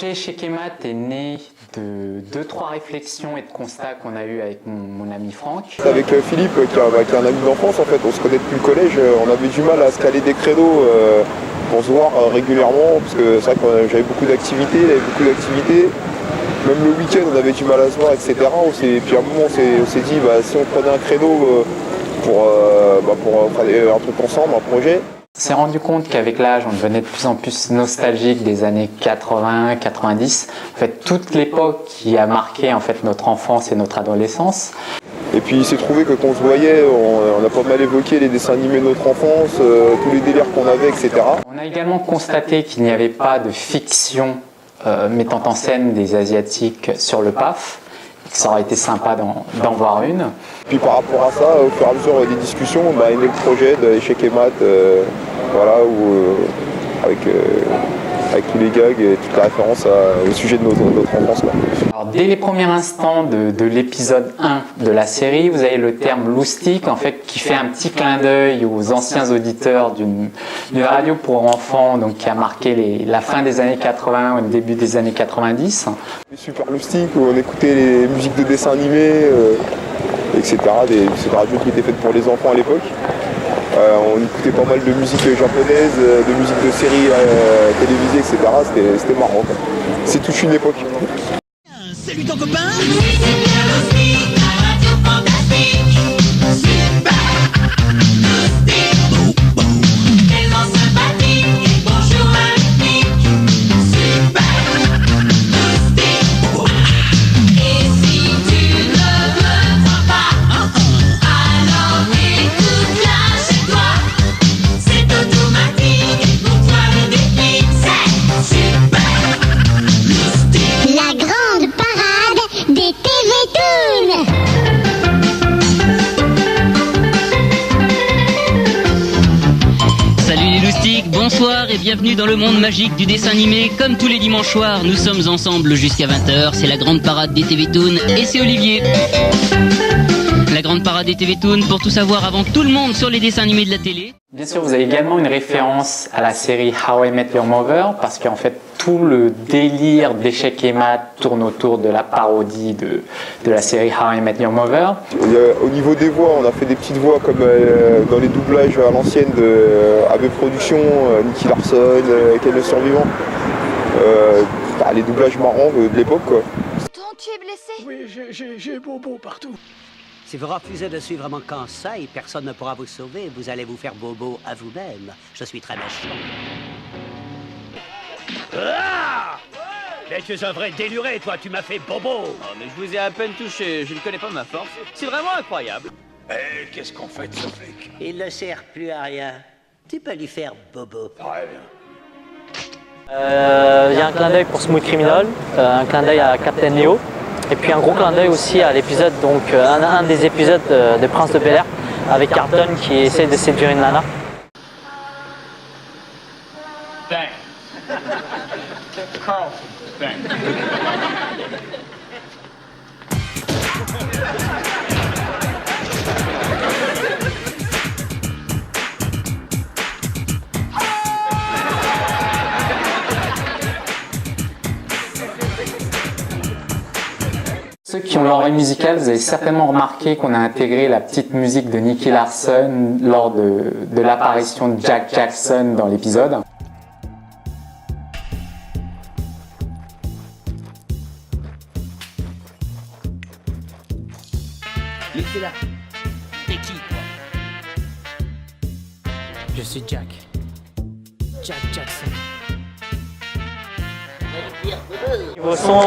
projet Échecs et Maths est né de 2-3 réflexions et de constats qu'on a eu avec mon ami Franck. Avec Philippe, qui est un ami d'enfance en fait, on se connaît depuis le collège, on avait du mal à se caler des créneaux pour se voir régulièrement, parce que c'est vrai que j'avais beaucoup d'activités, même le week-end on avait du mal à se voir, etc. Puis à un moment on s'est dit, si on prenait un créneau pour faire un truc ensemble, un projet. On s'est rendu compte qu'avec l'âge, on devenait de plus en plus nostalgique des années 80, 90. En fait, toute l'époque qui a marqué en fait notre enfance et notre adolescence. Et puis il s'est trouvé que quand on se voyait, on a pas mal évoqué les dessins animés de notre enfance, tous les délires qu'on avait, etc. On a également constaté qu'il n'y avait pas de fiction mettant en scène des Asiatiques sur le PAF. Ça aurait été sympa d'en voir une. Puis par rapport à ça, au fur et à mesure des discussions, on a aimé le projet d'Échecs et Maths, avec tous les gags et toutes les références au sujet de notre enfance. Alors, dès les premiers instants de l'épisode 1 de la série, vous avez le terme loustic, en fait, qui fait un petit clin d'œil aux anciens auditeurs d'une radio pour enfants, donc qui a marqué la fin des années 80 ou le début des années 90. Super loustic, où on écoutait les musiques de dessins animés, etc. C'est des radios qui étaient faites pour les enfants à l'époque. On écoutait pas mal de musique japonaise, de musique de séries télévisées, etc. C'était marrant. C'est toute une époque. Salut ton copain. Bonsoir et bienvenue dans le monde magique du dessin animé. Comme tous les dimanches soirs, nous sommes ensemble jusqu'à 20h. C'est la grande parade des TV Toon et c'est Olivier. La grande parade des TV Toon pour tout savoir avant tout le monde sur les dessins animés de la télé. Bien sûr, vous avez également une référence à la série How I Met Your Mother, parce qu'en fait, tout le délire d'Échecs et Maths tourne autour de la parodie de la série How I Met Your Mother. Au niveau des voix, on a fait des petites voix comme dans les doublages à l'ancienne de AB Productions, Nicky Larson, Ken le Survivant. Les doublages marrants de l'époque, quoi. Tu es blessé? Oui, j'ai bobo partout. Si vous refusez de suivre mon conseil, personne ne pourra vous sauver. Vous allez vous faire bobo à vous-même. Je suis très méchant. Ah! Mais tu es un vrai déluré, toi, tu m'as fait bobo. Oh, mais je vous ai à peine touché, je ne connais pas ma force. C'est vraiment incroyable. Mais qu'est-ce qu'on fait de ce flic? Il ne sert plus à rien. Tu peux lui faire bobo. Très bien. Il y a un clin d'œil pour Smooth Criminal, un clin d'œil à Captain Neo, et puis un gros clin d'œil aussi à l'épisode, donc un des épisodes de Prince de Bel-Air avec Carlton qui essaie de séduire une nana. Thanks. Carl, thanks. Ceux qui ont l'oreille musicale, vous avez certainement remarqué qu'on a intégré la petite musique de Nicky Larson lors de l'apparition de Jack Jackson dans l'épisode. Laissez-la. T'es qui, toi? Je suis Jack. Jack Jackson. Niveau son,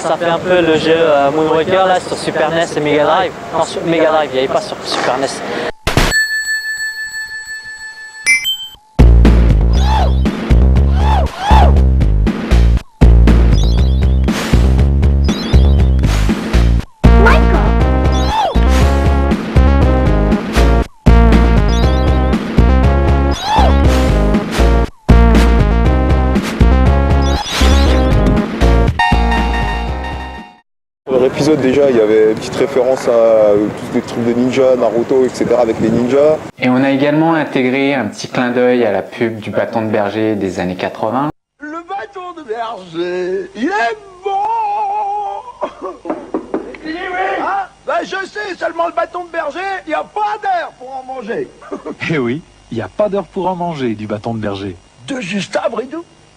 ça fait un peu le jeu Moonwalker là sur Super NES et Mega Drive. Non, sur Mega Drive, il n'y avait pas sur Super NES. L'épisode déjà, il y avait une petite référence à tous les trucs de ninja, Naruto, etc. avec les ninjas. Et on a également intégré un petit clin d'œil à la pub du bâton de berger des années 80. Le bâton de berger. berger, il est bon. Hein? Ben je sais, seulement le bâton de berger, il n'y a pas d'heure pour en manger. Eh oui, il n'y a pas d'heure pour en manger du bâton de berger. De Gustave Bridou.